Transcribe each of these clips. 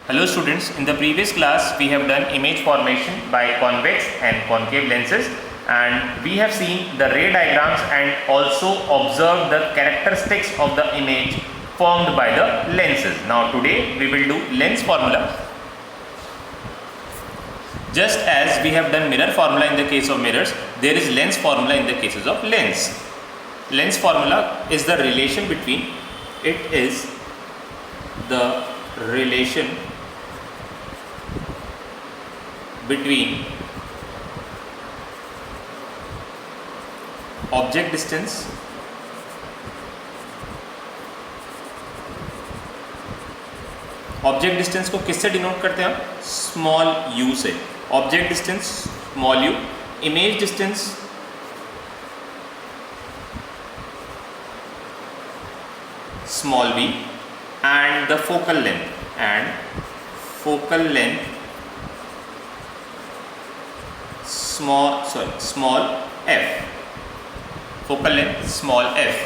Hello students, in the previous class we have done image formation by convex and concave lenses, and we have seen the ray diagrams and also observed the characteristics of the image formed by the lenses. Now today we will do lens formula. Just as we have done mirror formula in the case of mirrors, there is lens formula in the cases of lens. Lens formula is the relation between, it is the relation between object distance को किससे denote करते हैं हम? Small u से. Object distance small u, image distance small v, and the focal length small f, focal length small f.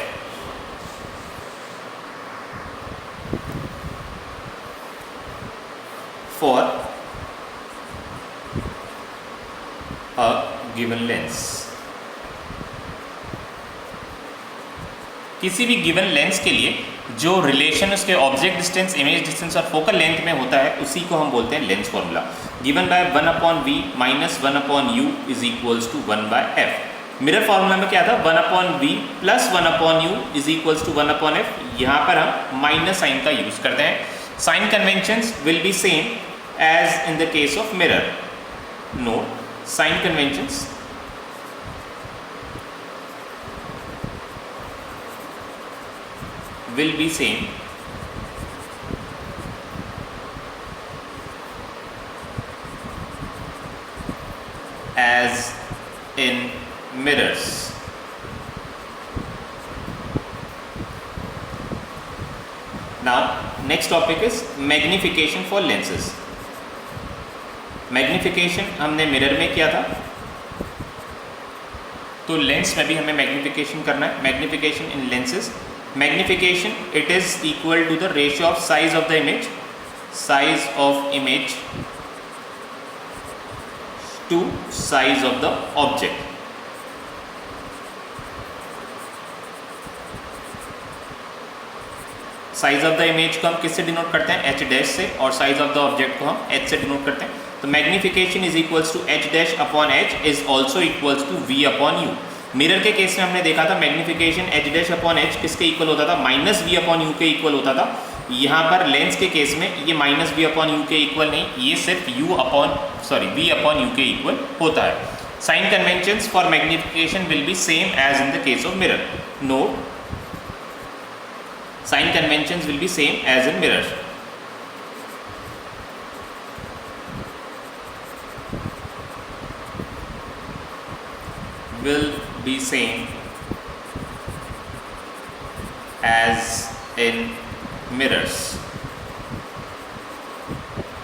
For a given lens. किसी भी given lens के लिए जो रिलेशन उसके ऑब्जेक्ट डिस्टेंस, इमेज डिस्टेंस और focal length में होता है उसी को हम बोलते हैं lens formula. Given by 1/v minus 1/u is equals to 1/f. Mirror formula में क्या था? 1/v plus 1/u is equals to 1/f. यहाँ पर हम माइनस साइन का यूज करते हैं. Sign conventions will be same as in the case of mirror. Note, sign conventions will be same as in mirrors. Now next topic is magnification for lenses. Magnification हमने mirror में किया था, तो lens में भी हमें मैग्निफिकेशन करना है. Magnification in lenses, magnification it is equal to the ratio of size of the image to size of the object. Size of the image को हम किससे डिनोट करते हैं? h डैश से, और साइज ऑफ द ऑब्जेक्ट को हम h से डिनोट करते हैं. तो magnification is equals to h dash upon h is also equals to v upon u. Mirror के केस में हमने देखा था magnification h dash upon h किसके इक्वल होता था? माइनस v अपॉन u के इक्वल होता था. यहाँ पर लेंस के केस में ये माइनस v अपॉन u के इक्वल नहीं, ये सिर्फ v अपॉन u के इक्वल होता है. Sign conventions for magnification will be same as in the case of mirror. Note, sign conventions will be same as in mirror. Will be same as in mirrors.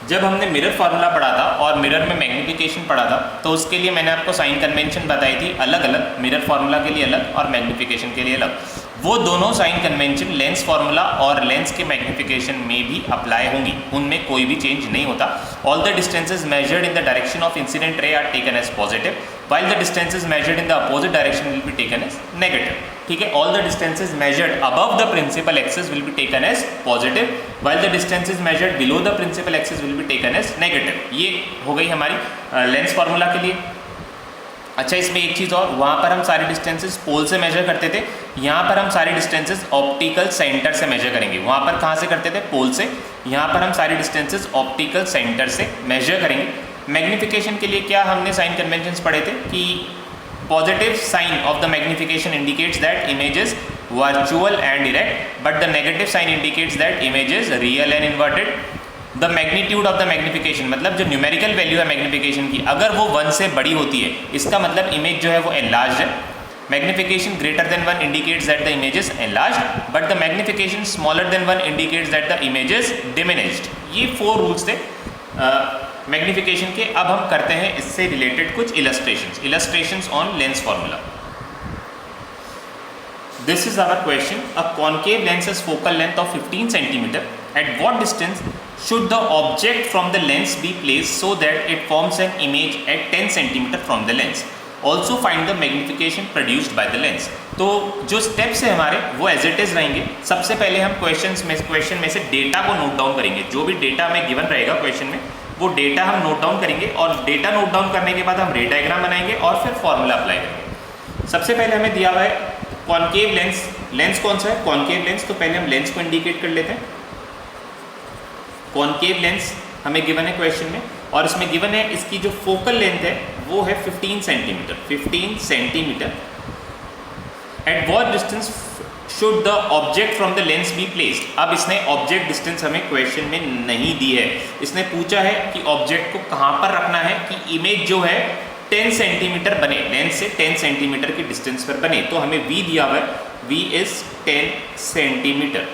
जब हमने mirror formula पढ़ा था और mirror में magnification पढ़ा था, तो उसके लिए मैंने आपको साइन कन्वेंशन बताई थी अलग अलग, मिरर फार्मूला के लिए अलग और मैग्निफिकेशन के लिए अलग. वो दोनों साइन कन्वेंशन लेंस फार्मूला और लेंस के मैग्निफिकेशन में भी अप्लाई होंगी, उनमें कोई भी चेंज नहीं होता. All the distances measured in the direction of incident ray are taken as positive, while the distances measured in the opposite direction will be taken as negative. ठीक है, all the distances measured above the principal axis will be taken as positive, while the distances measured below the principal axis will be taken as negative. ये हो गई हमारी lens formula के लिए. अच्छा, इसमें एक चीज़ और, वहाँ पर हम सारे डिस्टेंसेस पोल से मेजर करते थे, यहाँ पर हम सारे डिस्टेंसेस ऑप्टिकल सेंटर से मेजर करेंगे. वहाँ पर कहाँ से करते थे? पोल से. यहाँ पर हम सारे डिस्टेंसेस ऑप्टिकल सेंटर से मेजर करेंगे. मैग्निफिकेशन के लिए क्या हमने साइन कन्वेंशंस पढ़े थे कि positive sign of the magnification indicates that image is virtual and direct, but the negative sign indicates that image is real and inverted. The magnitude of the magnification, मतलब जो numerical value है magnification की, अगर वो 1 से बड़ी होती है, इसका मतलब इमेज जो है वो एनलार्ज है. Magnification greater than 1 indicates that the image is enlarge, but the magnification smaller than 1 indicates that the image is diminished. ये 4 रूल्स थे मैग्निफिकेशन के. अब हम करते हैं इससे रिलेटेड कुछ illustrations on lens formula. This is our question. A concave lens has focal length of 15 cm. At what distance should the object from the lens be placed so that it forms an image at 10 cm from the lens. Also find the magnification produced by the lens. तो जो steps है हमारे वो as it is रहेंगे. सबसे पहले हम question में से डेटा को नोट डाउन करेंगे. जो भी डेटा हमें गिवन रहेगा क्वेश्चन में वो डेटा हम नोट डाउन करेंगे और डेटा नोट डाउन करने के बाद हम रे डायग्राम बनाएंगे और फिर फॉर्मूला अप्लाई करेंगे. सबसे पहले हमें दिया हुआ है कॉन्केव लेंस. लेंस कौन सा है? Concave lens. तो पहले हम लेंस को इंडिकेट कर लेते हैं. कॉन्केव लेंस हमें गिवन है क्वेश्चन में और इसमें गिवन है इसकी जो फोकल लेंथ है वो है 15 centimetre. 15 centimetre. At what distance should the object from the lens be placed. अब इसने ऑब्जेक्ट डिस्टेंस हमें क्वेश्चन में नहीं दी है. इसने पूछा है कि ऑब्जेक्ट को कहाँ पर रखना है कि इमेज जो है 10 सेंटीमीटर बने, लेंस से 10 सेंटीमीटर की डिस्टेंस पर बने. तो हमें v दिया हुआ है, v is 10 centimetre.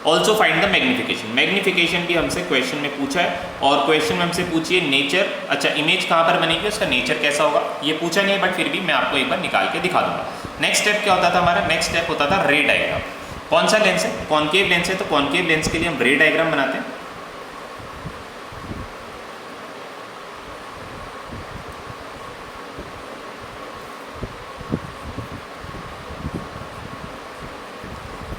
Also find the magnification. Magnification भी हमसे क्वेश्चन में पूछा है और क्वेश्चन में हमसे पूछिए नेचर. अच्छा, इमेज कहाँ पर बनेगी, उसका नेचर कैसा होगा ये पूछा नहीं है, बट फिर भी मैं आपको एक बार निकाल के दिखा दूंगा. नेक्स्ट स्टेप क्या होता था हमारा? नेक्स्ट स्टेप होता था रे डायग्राम. कौन सा लेंस है? कॉन्केव लेंस है. तो कॉन्केव लेंस के लिए हम रे डायग्राम बनाते हैं.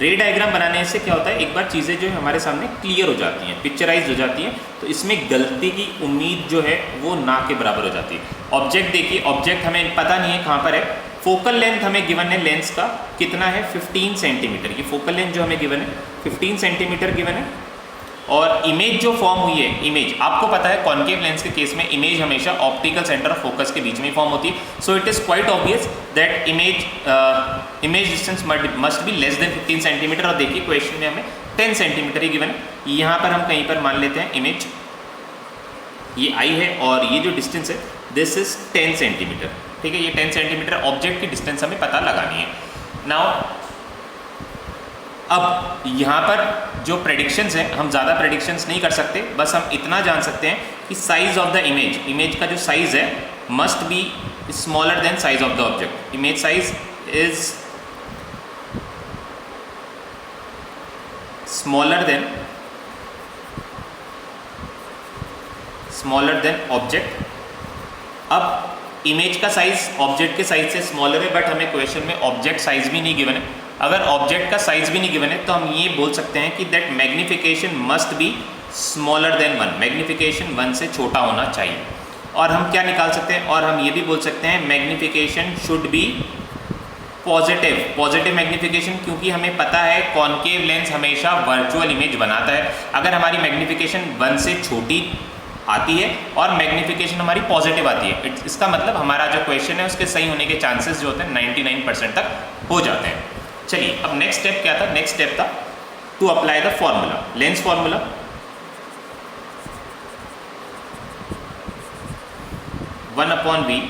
रे डायग्राम बनाने से क्या होता है, एक बार चीज़ें जो है हमारे सामने क्लियर हो जाती हैं, पिक्चराइज हो जाती हैं. तो इसमें गलती की उम्मीद जो है वो ना के बराबर हो जाती है. ऑब्जेक्ट देखिए, ऑब्जेक्ट हमें पता नहीं है कहाँ पर है. फोकल लेंथ हमें गिवन है लेंस का कितना है 15 सेंटीमीटर. ये फोकल लेंथ जो हमें गिवन है 15 सेंटीमीटर गिवन है. और इमेज जो फॉर्म हुई है, इमेज आपको पता है कॉन्केव लेंस के केस में इमेज हमेशा ऑप्टिकल सेंटर ऑफ फोकस के बीच में फॉर्म होती है. So it is quite obvious that image distance must be less than 15 centimetre. और देखिए क्वेश्चन में हमें 10 सेंटीमीटर ही गिवन है. यहाँ पर हम कहीं पर मान लेते हैं इमेज ये आई है और ये जो डिस्टेंस है दिस इज 10 सेंटीमीटर. ठीक है, ये 10 सेंटीमीटर ऑब्जेक्ट की डिस्टेंस हमें पता लगानी है. नाउ अब यहाँ पर जो प्रेडिक्शंस हैं, हम ज़्यादा प्रेडिक्शंस नहीं कर सकते, बस हम इतना जान सकते हैं कि size of the image, image का जो साइज़ है must be smaller than size of the object. Image size is smaller than object. अब इमेज का साइज ऑब्जेक्ट के साइज से स्मॉलर है, बट हमें क्वेश्चन में ऑब्जेक्ट साइज भी नहीं गिवन है. अगर ऑब्जेक्ट का साइज भी नहीं गिवन है तो हम ये बोल सकते हैं कि that magnification must be smaller than 1. Magnification 1 से छोटा होना चाहिए. और हम क्या निकाल सकते हैं, और हम ये भी बोल सकते हैं magnification should be positive magnification, क्योंकि हमें पता है कॉन्केव लेंस हमेशा वर्चुअल इमेज बनाता है. अगर हमारी मैग्निफिकेशन 1 से छोटी आती है और मैग्निफिकेशन हमारी पॉजिटिव आती है, इसका मतलब हमारा जो क्वेश्चन है उसके सही होने के चांसेस जो होते हैं 99% तक हो जाते हैं. चलिए, अब नेक्स्ट स्टेप क्या था? नेक्स्ट स्टेप था to apply the formula, lens formula. 1/v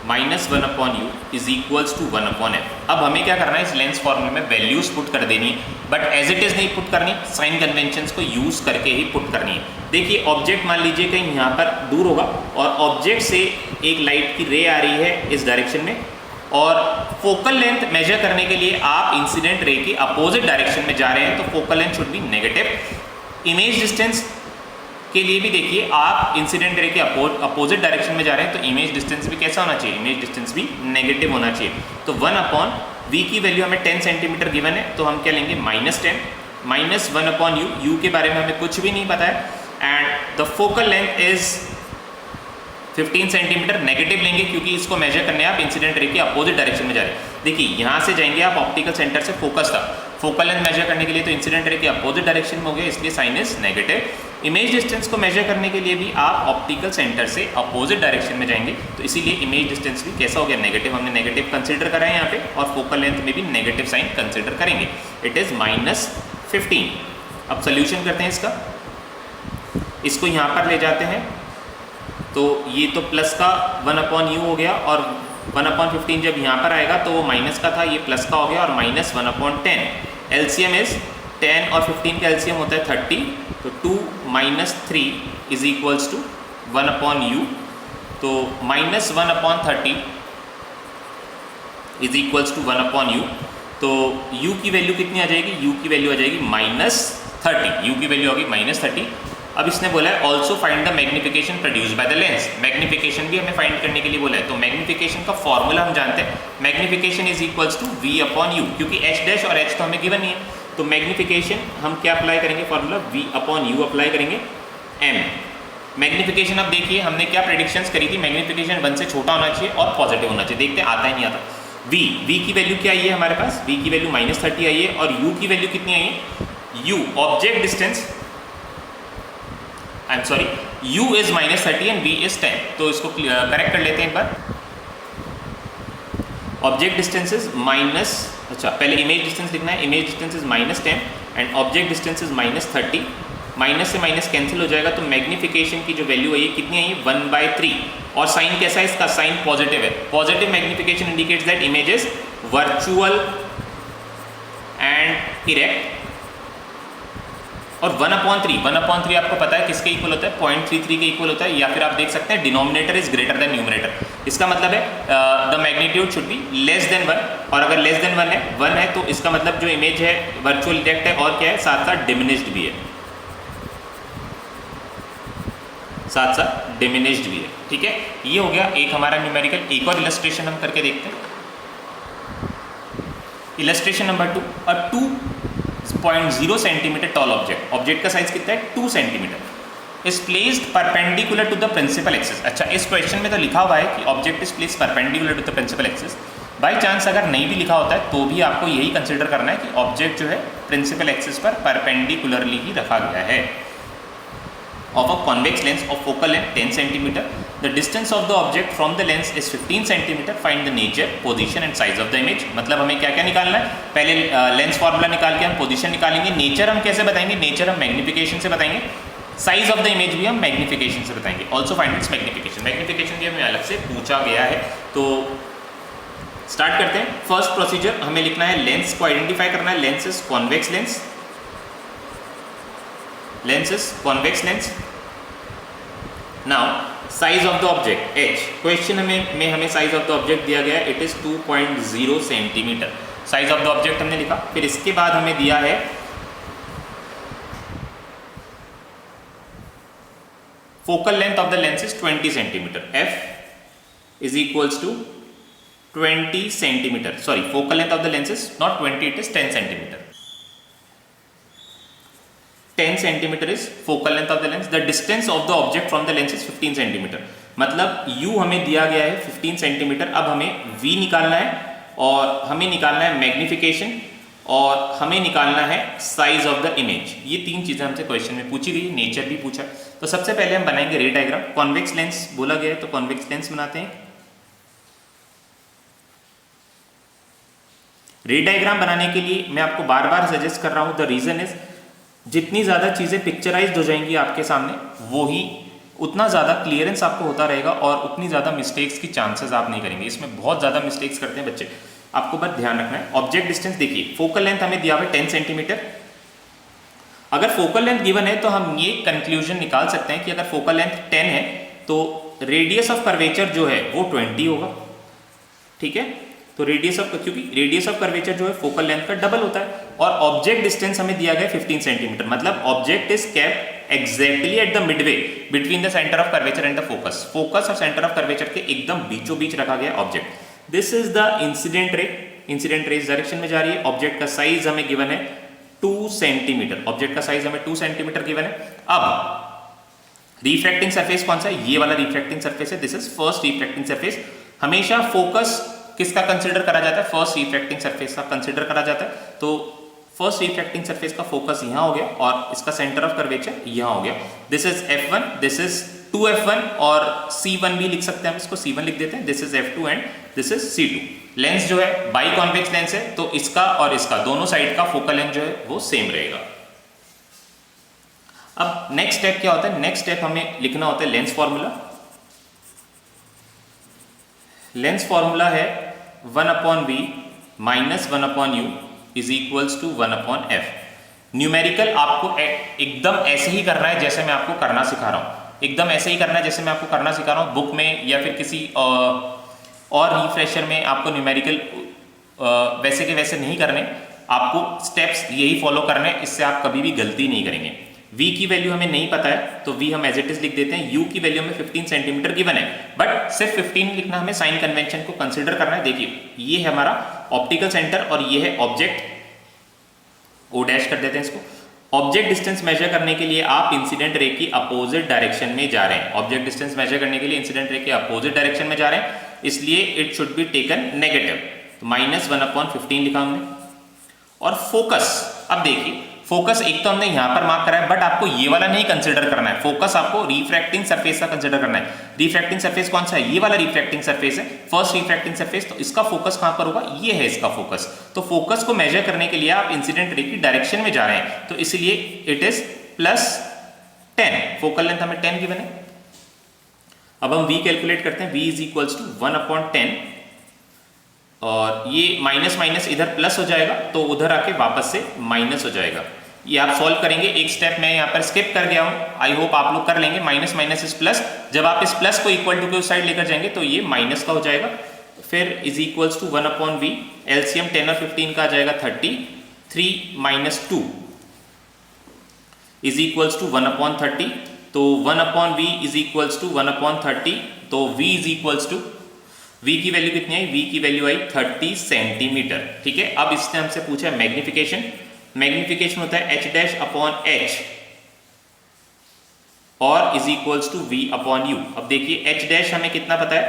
- 1/u is equals to 1/f. अब हमें क्या करना है, इस लेंस फॉर्मूले में वैल्यूज पुट कर देनी है, बट एज इट इज़ नहीं पुट करनी, साइन कन्वेंशंस को यूज़ करके ही पुट करनी है. देखिए ऑब्जेक्ट मान लीजिए कहीं यहाँ पर दूर होगा और ऑब्जेक्ट से एक लाइट की रे आ रही है इस डायरेक्शन में, और फोकल लेंथ मेजर करने के लिए आप इंसिडेंट रे की अपोजिट डायरेक्शन में जा रहे हैं, तो focal length should be negative. Image distance के लिए भी देखिए आप इंसिडेंट रे के अपोजिट डायरेक्शन में जा रहे हैं, तो इमेज डिस्टेंस भी कैसा होना चाहिए, इमेज डिस्टेंस भी नेगेटिव होना चाहिए. तो 1/v की वैल्यू हमें 10 सेंटीमीटर गिवन है, तो हम क्या लेंगे -10 - 1/u. u के बारे में हमें कुछ भी नहीं पता है. And the focal length is 15 centimetre. Negative लेंगे क्योंकि इसको मेजर करने आप इंसिडेंट रे के अपोजिट डायरेक्शन में जा रहे हैं. देखिए यहाँ से जाएंगे आप ऑप्टिकल सेंटर से फोकस तक, फोकल लेंथ मेजर करने के लिए तो इंसिडेंट रे के अपोजिट डायरेक्शन में हो गया, इसलिए sign is negative. Image distance को मेजर करने के लिए भी आप ऑप्टिकल सेंटर से अपोजिट डायरेक्शन में जाएंगे, तो इसीलिए इमेज डिस्टेंस भी कैसा हो गया, नेगेटिव. हमने नेगेटिव कंसिडर करा है यहाँ पे, और फोकल लेंथ में भी नेगेटिव साइन कंसिडर करेंगे. It is -15. अब सोल्यूशन करते हैं इसका, इसको यहाँ पर ले जाते हैं, तो ये तो प्लस का 1/u हो गया, और 1/15 जब यहाँ पर आएगा तो वो माइनस का था, ये प्लस का हो गया, और -1/10. एलसीएम इज 10 और 15 का एलसीएम होता है 30, तो 2 - 3 इज इक्वल्स टू 1/u. तो -1/30 इज इक्वल्स टू 1/u. तो u की वैल्यू कितनी आ जाएगी, u की वैल्यू आ जाएगी 30, u की वैल्यू होगी -30। अब इसने बोला है also find the magnification produce by the lens, magnification भी हमें फाइंड करने के लिए बोला है। तो मैग्निफिकेशन का फॉर्मूला हम जानते हैं, magnification is equals to v upon u, क्योंकि h डैश और h तो हमें गिवन नहीं है। तो मैग्निफिकेशन हम क्या अप्लाई करेंगे, formula v upon u apply करेंगे m। मैग्निफिकेशन अब देखिए हमने क्या प्रेडिक्शंस करी थी, मैग्निफिकेशन 1 से छोटा होना चाहिए और पॉजिटिव होना चाहिए। देखते हैं आता है नहीं आता। v की वैल्यू क्या आई है हमारे पास, v की वैल्यू -30 आई है और u की वैल्यू कितनी आई है, u object distance, I am sorry, u is -30 and v is 10। तो इसको करेक्ट कर लेते हैं एक बार। ऑब्जेक्ट डिस्टेंस इज माइनस, अच्छा पहले इमेज डिस्टेंस लिखना है, image distance is -10 and object distance is -30। Minus से माइनस कैंसिल हो जाएगा, तो मैग्निफिकेशन की जो वैल्यू है ये कितनी आई है 1/3। और साइन कैसा है इसका, साइन पॉजिटिव है। Positive magnification indicates that image is virtual and erect. और 1/3 आपको पता है किसके इक्वल होता है, 0.33 के इक्वल होता है, या फिर आप देख सकते हैं denominator is greater than numerator. इसका मतलब है the magnitude should be less than 1, और अगर लेस देन 1 है तो इसका मतलब जो इमेज है वर्चुअल इरेक्ट है और क्या है, साथ साथ डिमिनिश्ड भी है, साथ साथ डिमिनिश्ड भी है। ठीक है, ये हो गया एक हमारा न्यूमेरिकल। एक और इलस्ट्रेशन हम करके देखते हैं। Illustration number 2, a 2.0 centimetre tall object, object का साइज कितना है 2 centimetre, is placed perpendicular to the principal axis. अच्छा, इस क्वेश्चन में तो लिखा हुआ है कि object is placed perpendicular to the principal axis. By chance अगर नहीं भी लिखा होता है तो भी आपको यही कंसिडर करना है कि ऑब्जेक्ट जो है प्रिंसिपल एक्सिस पर परपेंडिकुलरली ही रखा गया है। Of a convex lens of focal length 10 cm, the distance of the object from the lens is 15 cm. Find the nature, position and size of the image। मतलब हमें क्या क्या निकालना है, पहले लेंस फार्मूला निकाल के हम पोजीशन निकालेंगे। नेचर हम कैसे बताएंगे, नेचर हम मैग्निफिकेशन से बताएंगे। साइज ऑफ द इमेज भी हम मैग्निफिकेशन से बताएंगे। Also find its magnification, magnification भी हमें अलग से पूछा गया है। तो स्टार्ट करते हैं। फर्स्ट प्रोसीजर हमें लिखना है, लेंस को आइडेंटिफाई करना है। Lens is convex lens, lens is convex lens. Now size of the object h, question में हमें साइज ऑफ द ऑब्जेक्ट दिया गया है, it is 2.0 centimetre. Size of the object हमने लिखा। फिर इसके बाद हमें दिया है focal length of the lens is 20 centimetre, f is equals to 20 centimetre. Sorry, focal length of the lens is not 20, it is 10 centimetre. 10 centimetre is focal length of the lens. The distance of the object from the lens is 15 centimetre. मतलब u हमें दिया गया है 15 centimetre. अब हमें v निकालना है और हमें निकालना है मैग्निफिकेशन और हमें निकालना है साइज ऑफ द इमेज। ये तीन चीजें हमसे क्वेश्चन में पूछी गई, नेचर भी पूछा। तो सबसे पहले हम बनाएंगे रे डायग्राम। कॉन्वेक्स लेंस बोला गया है तो कॉन्वेक्स लेंस बनाते हैं। रे डायग्राम बनाने के लिए मैं आपको बार बार सजेस्ट कर रहा हूं, द रीजन इज जितनी ज़्यादा चीज़ें पिक्चराइज्ड हो जाएंगी आपके सामने, वो ही उतना ज़्यादा क्लियरेंस आपको होता रहेगा और उतनी ज़्यादा मिस्टेक्स की चांसेस आप नहीं करेंगे। इसमें बहुत ज़्यादा मिस्टेक्स करते हैं बच्चे, आपको बस ध्यान रखना है। ऑब्जेक्ट डिस्टेंस देखिए, फोकल लेंथ हमें दिया हुआ है 10 सेंटीमीटर। अगर फोकल लेंथ गिवन है तो हम ये कंक्लूजन निकाल सकते हैं कि अगर फोकल लेंथ 10 है तो रेडियस ऑफ कर्वेचर जो है वो 20 होगा। ठीक है, तो रेडियस ऑफ, क्योंकि रेडियस ऑफ कर्वेचर जो है फोकल लेंथ का डबल होता है। और ऑब्जेक्ट डिस्टेंस हमें दिया गया 15 सेंटीमीटर, मतलब object is kept exactly at the Midway between the centre of curvature and the focus. Focus और सेंटर ऑफ कर्वेचर के एकदम बीचों बीच रखा गया object. This is the incident ray, incident ray इस डायरेक्शन में जा रही है। ऑब्जेक्ट का साइज हमें गिवन है 2 सेंटीमीटर, ऑब्जेक्ट का साइज हमें 2 सेंटीमीटर गिवन है। अब रिफ्रैक्टिंग सरफेस कौन सा है, ये वाला रिफ्रैक्टिंग सरफेस है। This is first refracting surface. हमेशा फोकस किसका कंसिडर करा जाता है, फर्स्ट रिफ्रैक्टिंग सरफेस का कंसिडर करा जाता है। तो फर्स्ट रिफ्रैक्टिंग सरफेस का फोकस यहाँ हो गया और इसका सेंटर ऑफ कर्वेचर यहाँ हो गया। This is f1, this is 2f1 और c1 भी लिख सकते हैं हम, इसको c1 लिख देते हैं। This is f2 and this is c2। Lens जो है बाई कॉन्वेक्स लेंस है तो इसका और इसका दोनों साइड का फोकल लेंथ जो है वो सेम रहेगा। अब नेक्स्ट स्टेप क्या होता है, नेक्स्ट स्टेप हमें लिखना होता है लेंस फॉर्मूला। लेंस फॉर्मूला है 1/v minus 1/u is equals to 1/f। Numerical आपको एकदम ऐसे ही करना है जैसे मैं आपको करना सिखा रहा हूँ, एकदम ऐसे ही करना है जैसे मैं आपको करना सिखा रहा हूँ। बुक में या फिर किसी और रिफ्रेशर में आपको न्यूमेरिकल वैसे के वैसे नहीं करने। आपको स्टेप्स यही फॉलो करने हैं, इससे आप कभी भी गलती नहीं करेंगे। v की वैल्यू हमें नहीं पता है तो v हम एज इट इज लिख देते हैं। u की वैल्यू हमें 15 सेंटीमीटर गिवन है, बट सिर्फ 15 लिखना, हमें साइन कन्वेंशन को कंसीडर करना है। देखिए ये है हमारा ऑप्टिकल सेंटर और ये है ऑब्जेक्ट, o डैश कर देते हैं इसको। ऑब्जेक्ट डिस्टेंस मेजर करने के लिए आप इंसिडेंट रे की अपोजिट डायरेक्शन में जा रहे हैं। ऑब्जेक्ट डिस्टेंस मेजर करने के लिए इंसिडेंट रे के अपोजिट डायरेक्शन में जा रहे हैं, इसलिए it should be taken negative. तो -1/15 लिखा हमने। और फोकस, अब देखिए फोकस एक तो हमने यहां पर मार्क करा है, बट आपको ये वाला नहीं कंसिडर करना है। फोकस आपको रिफ्रैक्टिंग सरफेस का कंसिडर करना है। रिफ्रैक्टिंग सरफेस कौन सा है? ये वाला रिफ्रैक्टिंग सरफेस है, फर्स्ट रिफ्रैक्टिंग सरफेस। तो इसका फोकस कहां पर होगा? ये है इसका फोकस। तो फोकस को मेजर करने के लिए आप इंसिडेंट रे की डायरेक्शन में जा रहे हैं, तो इसलिए इट इज +10। फोकल लेंथ हमें 10 गिवन है। अब हम v कैलकुलेट करते हैं। v इज इक्वल्स टू 1/10 और ये माइनस माइनस इधर प्लस हो जाएगा, तो उधर आके वापस से माइनस हो जाएगा। ये आप सॉल्व करेंगे। एक स्टेप मैं यहाँ पर स्किप कर गया हूँ, आई होप आप लोग कर लेंगे। माइनस माइनस इज प्लस, जब आप इस प्लस को इक्वल टू के उस साइड लेकर जाएंगे तो ये माइनस का हो जाएगा। फिर is equals to 1/v, LCM 10 और 15 का आ जाएगा 30, 3 - 2 इज इक्वल्स टू 1/30। तो 1/v इज इक्वल्स टू 1/30। तो v is equals to, v की वैल्यू कितनी आई? v की वैल्यू आई 30 सेंटीमीटर। ठीक है, अब इसने हमसे पूछा है मैग्निफिकेशन। मैग्निफिकेशन होता है h'/h और इज इक्वल्स टू v/u। अब देखिए h' हमें कितना पता है?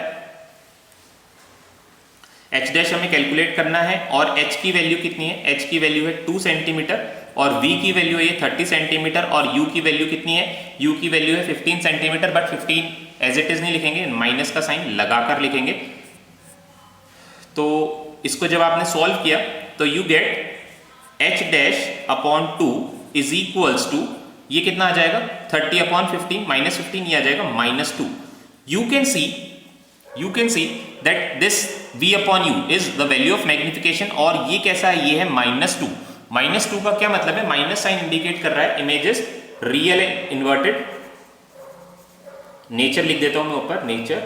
h' हमें कैलकुलेट करना है और h की वैल्यू कितनी है? h की वैल्यू है 2 सेंटीमीटर और v की वैल्यू है 30 सेंटीमीटर और u की वैल्यू कितनी है? u की वैल्यू है 15 centimetre, but 15 as it is नहीं लिखेंगे, माइनस का साइन लगाकर लिखेंगे। तो इसको जब आपने सॉल्व किया तो you get h'/2 is equals to, ये कितना आ जाएगा? 30/15 -15 ये आ जाएगा -2। You can see that this v/u is the value of magnification. और ये कैसा है? ये है -2। -2 का क्या मतलब है? माइनस साइन इंडिकेट कर रहा है images real and inverted. Nature लिख देता हूं मैं ऊपर, नेचर।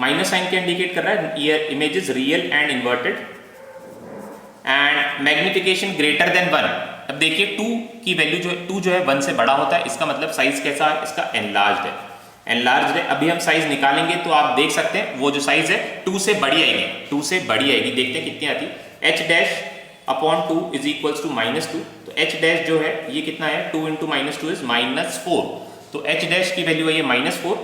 माइनस साइन क्या इंडिकेट कर रहा है? ये images real and inverted and magnification greater than 1। अब देखिए 2 की वैल्यू जो है, 2 जो है 1 से बड़ा होता है, इसका मतलब साइज कैसा है? इसका एनलार्ज्ड है, एनलार्ज्ड है। अभी हम साइज निकालेंगे तो आप देख सकते हैं वो जो साइज है 2 से बड़ी आएगी, 2 से बड़ी आएगी। देखते हैं कितनी आती है। h'/2 is equals to -2। तो h' जो है ये कितना है? 2 × -2 इज -4। तो h' की वैल्यू है ये -4।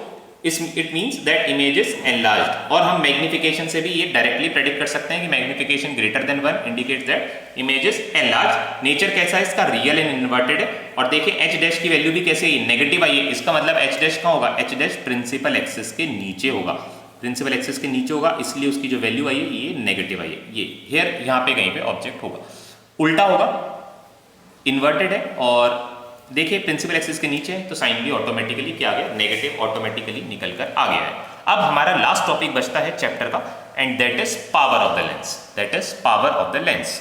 It means that image is enlarged. और हम मैग्निफिकेशन से भी ये डायरेक्टली प्रेडिक्ट कर सकते हैं कि magnification greater than 1 indicates that image is enlarged. Nature कैसा है इसका? रियल एंड इन्वर्टेड है। और देखिए h' की वैल्यू भी कैसे है? नेगेटिव आई है। इसका मतलब h' कहाँ होगा? h' प्रिंसिपल एक्सिस के नीचे होगा, प्रिंसिपल एक्सिस के नीचे होगा, इसलिए उसकी जो वैल्यू आई है ये नेगेटिव आई है। ये हेयर यहाँ पे कहीं पे ऑब्जेक्ट होगा, उल्टा होगा, इन्वर्टेड है। और देखिए प्रिंसिपल एक्सिस के नीचे है तो साइन भी ऑटोमेटिकली क्या आ गया? नेगेटिव ऑटोमेटिकली निकल कर आ गया है। अब हमारा लास्ट टॉपिक बचता है चैप्टर का, and that is power of the lens. That is power of the lens.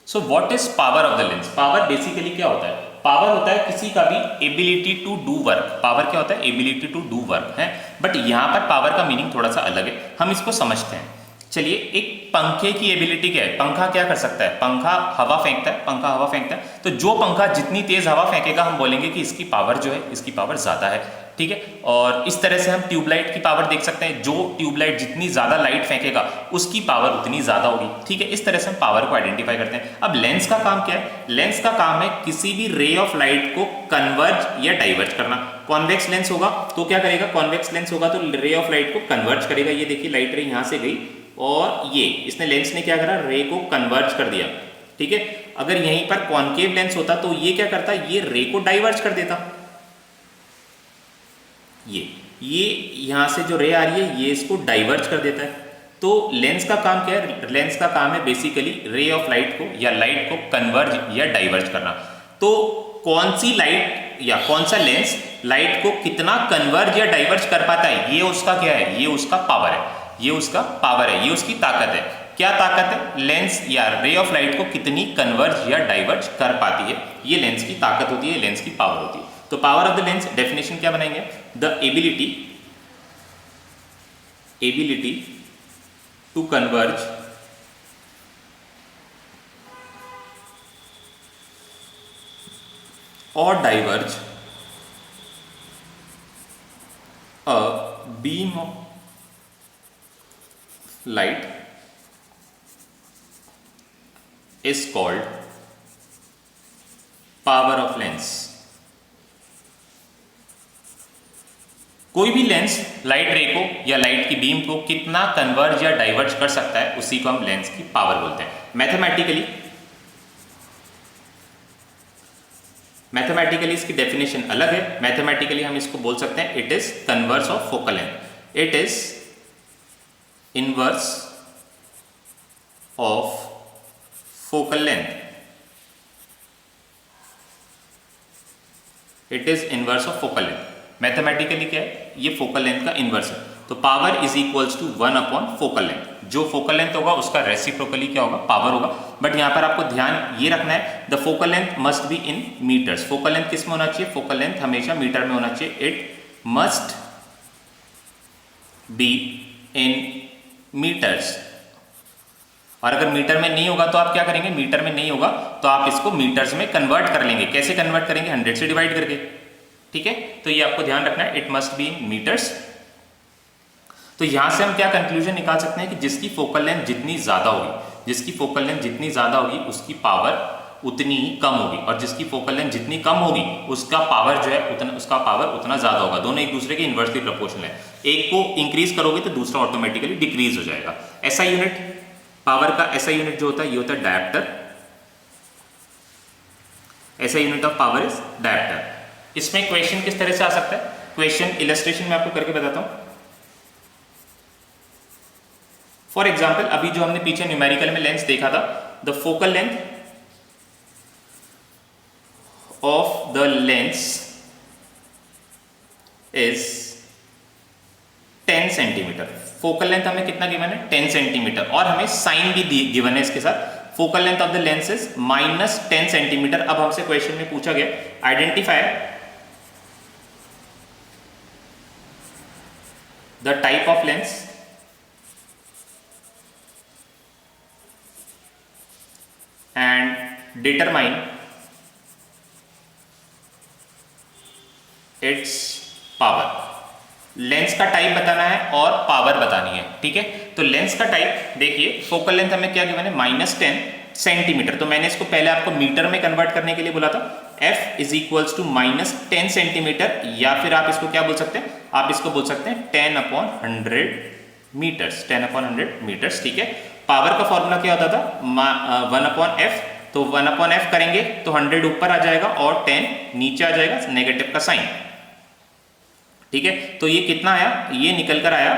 So what is power of the lens? Power basically क्या होता है? पावर होता है किसी का भी ability to do work. Power क्या होता है? एबिलिटी टू डू वर्क है। बट यहाँ पर पावर का मीनिंग थोड़ा सा अलग है, हम इसको समझते हैं। चलिए, एक पंखे की एबिलिटी क्या है? पंखा क्या कर सकता है? पंखा हवा फेंकता है, पंखा हवा फेंकता है। तो जो पंखा जितनी तेज हवा फेंकेगा हम बोलेंगे कि इसकी पावर जो है, इसकी पावर ज्यादा है। ठीक है, और इस तरह से हम ट्यूबलाइट की पावर देख सकते हैं। जो ट्यूबलाइट जितनी ज्यादा लाइट फेंकेगा उसकी पावर उतनी ज्यादा होगी। ठीक है, इस तरह से हम पावर को आइडेंटिफाई करते हैं। अब लेंस का काम क्या है? लेंस का काम है किसी भी रे ऑफ लाइट को कन्वर्ज या डाइवर्ज करना। कॉन्वेक्स लेंस होगा तो क्या करेगा? कॉन्वेक्स लेंस होगा तो रे ऑफ लाइट को कन्वर्ज करेगा। ये देखिए लाइट रे यहां से गई और ये इसने लेंस ने क्या करा? रे को कन्वर्ज कर दिया। ठीक है, अगर यहीं पर कॉन्केव लेंस होता तो ये क्या करता? ये रे को डाइवर्ज कर देता। ये यहां से जो रे आ रही है ये इसको डाइवर्ज कर देता है। तो लेंस का काम क्या है? लेंस का काम है बेसिकली रे ऑफ लाइट को या लाइट को कन्वर्ज या डाइवर्ज करना। तो कौन सी लाइट या कौन सा लेंस लाइट को कितना कन्वर्ज या डाइवर्ज कर पाता है, ये उसका क्या है? ये उसका पावर है, ये उसका पावर है, ये उसकी ताकत है। क्या ताकत है? लेंस या रे ऑफ लाइट को कितनी कन्वर्ज या डाइवर्ज कर पाती है, ये लेंस की ताकत होती है, लेंस की पावर होती है। तो power of the lens definition क्या बनाएंगे? The ability to converge or diverge a beam of light is called power of lens. कोई भी लेंस लाइट रे को या लाइट की बीम को कितना कन्वर्ज या डाइवर्ज कर सकता है उसी को हम लेंस की पावर बोलते हैं। मैथमेटिकली इसकी डेफिनेशन अलग है। मैथमेटिकली हम इसको बोल सकते हैं it is converse of focal length, it is inverse of focal length, it is inverse of focal length. Mathematically क्या है, ये फोकल लेंथ का इनवर्स है। तो power is equals to 1 upon focal length. जो फोकल लेंथ होगा उसका reciprocally क्या होगा, पावर होगा। बट यहां पर आपको ध्यान ये रखना है the focal length must be in metres. Focal length किस में होना चाहिए, फोकल लेंथ हमेशा मीटर में होना चाहिए। It must be in metres. और अगर मीटर में नहीं होगा तो आप क्या करेंगे, मीटर में नहीं होगा तो आप इसको मीटर्स में कन्वर्ट कर लेंगे। कैसे कन्वर्ट करेंगे, 100 से डिवाइड करके। ठीक है, तो ये आपको ध्यान रखना है, it must be in metres. तो यहां से हम क्या कंक्लूजन निकाल सकते हैं कि जिसकी फोकल लेंथ जितनी ज्यादा होगी, जिसकी फोकल लेंथ जितनी ज्यादा होगी उसकी पावर उतनी ही कम होगी, और जिसकी फोकल लेंथ जितनी कम होगी उसका पावर जो है उसका पावर उतना ज्यादा होगा। दोनों एक दूसरे के इन्वर्सली प्रोपोर्शनल है। एक को इंक्रीज करोगे तो दूसरा ऑटोमेटिकली डिक्रीज हो जाएगा। ऐसा यूनिट पावर का, ऐसा यूनिट जो होता है ये होता है डायप्टर। ऐसा unit of power is dioptre. इसमें क्वेश्चन किस तरह से आ सकता है, क्वेश्चन इलस्ट्रेशन में आपको करके बताता हूं। फॉर एग्जाम्पल अभी जो हमने पीछे न्यूमेरिकल में लेंस देखा था, the focal length of the lens is 10 centimetre. Focal length हमें कितना गिवन है, 10 सेंटीमीटर, और हमें साइन भी गिवन है इसके साथ। Focal length of the lens is -10 centimetre. अब हमसे क्वेश्चन में पूछा गया identify the type of lens and determine its power। Lens का टाइप बताना है और पावर बतानी है। ठीक है, तो लेंस का टाइप देखिए, फोकल लेंथ हमें क्या गिवन है, -10 सेंटीमीटर। तो मैंने इसको पहले आपको मीटर में कन्वर्ट करने के लिए बोला था। F is equals to -10 centimetre, या फिर आप इसको क्या बोल सकते हैं, आप इसको बोल सकते हैं 10/100 मीटर्स, 10/100 मीटर्स। ठीक है, पावर का फॉर्मूला क्या होता था, 1/f। तो 1/f करेंगे तो 100 ऊपर आ जाएगा और 10 नीचे आ जाएगा, नेगेटिव का साइन। ठीक है, तो ये कितना आया, ये निकल कर आया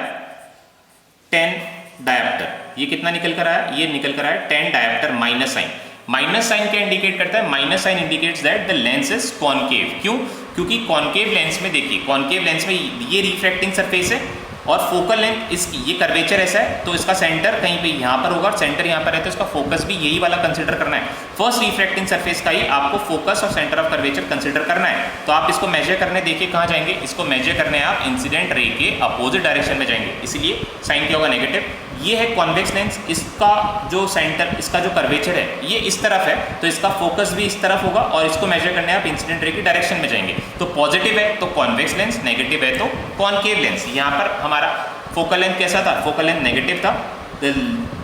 10 डायप्टर। ये कितना निकल कर आया, ये निकल कर आया 10 dioptre minus sign. Minus sign क्या इंडिकेट करता है, minus sign indicates that the lens is concave. क्यों, क्योंकि कॉनकेव लेंस में देखिए, कॉनकेव लेंस में ये रिफ्रैक्टिंग सरफेस है और फोकल लेंथ इसकी, ये कर्वेचर ऐसा है तो इसका सेंटर कहीं पे यहाँ पर होगा और सेंटर यहाँ पर है, तो इसका फोकस भी यही वाला कंसिडर करना है। फर्स्ट रिफ्रैक्टिंग सरफेस का ही आपको फोकस और सेंटर ऑफ कर्वेचर कंसिडर करना है। तो आप इसको मेजर करने देखिए कहाँ जाएंगे, इसको मेजर करने आप इंसिडेंट रे के अपोजिट डायरेक्शन में जाएंगे, इसलिए साइन क्या होगा, नेगेटिव। ये है कॉन्वेक्स लेंस, इसका जो सेंटर, इसका जो कर्वेचर है ये इस तरफ है, तो इसका फोकस भी इस तरफ होगा और इसको मेजर करने आप इंसिडेंट रे की डायरेक्शन में जाएंगे। तो पॉजिटिव है तो कॉन्वेक्स लेंस, नेगेटिव है तो कॉनकेव लेंस। यहाँ पर हमारा फोकल लेंथ कैसा था, फोकल लेंथ नेगेटिव था,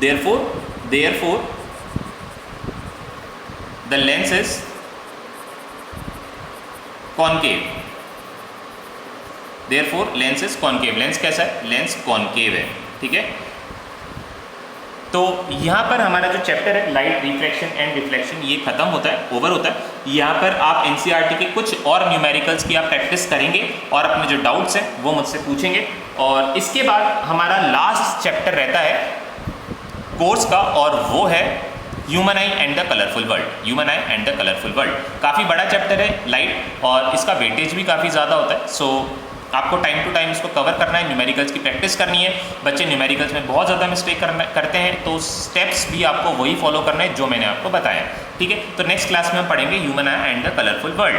therefore the lens is concave, therefore lens is concave। Lens कैसा है, लेंस कॉनकेव है। ठीक है, तो यहाँ पर हमारा जो चैप्टर है लाइट रिफ्रैक्शन एंड रिफ्लेक्शन ये खत्म होता है, ओवर होता है। यहाँ पर आप एनसीईआरटी के कुछ और न्यूमेरिकल्स की आप प्रैक्टिस करेंगे और अपने जो डाउट्स हैं वो मुझसे पूछेंगे। और इसके बाद हमारा लास्ट चैप्टर रहता है कोर्स का, और वो है human I and the colourful world. Human I and the colourful world काफ़ी बड़ा चैप्टर है लाइट, और इसका वेटेज भी काफ़ी ज़्यादा होता है। सो आपको टाइम टू टाइम इसको कवर करना है, न्यूमेरिकल्स की प्रैक्टिस करनी है। बच्चे न्यूमेरिकल्स में बहुत ज़्यादा मिस्टेक करते हैं, तो स्टेप्स भी आपको वही फॉलो करना है जो मैंने आपको बताया। ठीक है, तो नेक्स्ट क्लास में हम पढ़ेंगे human I and the colourful world.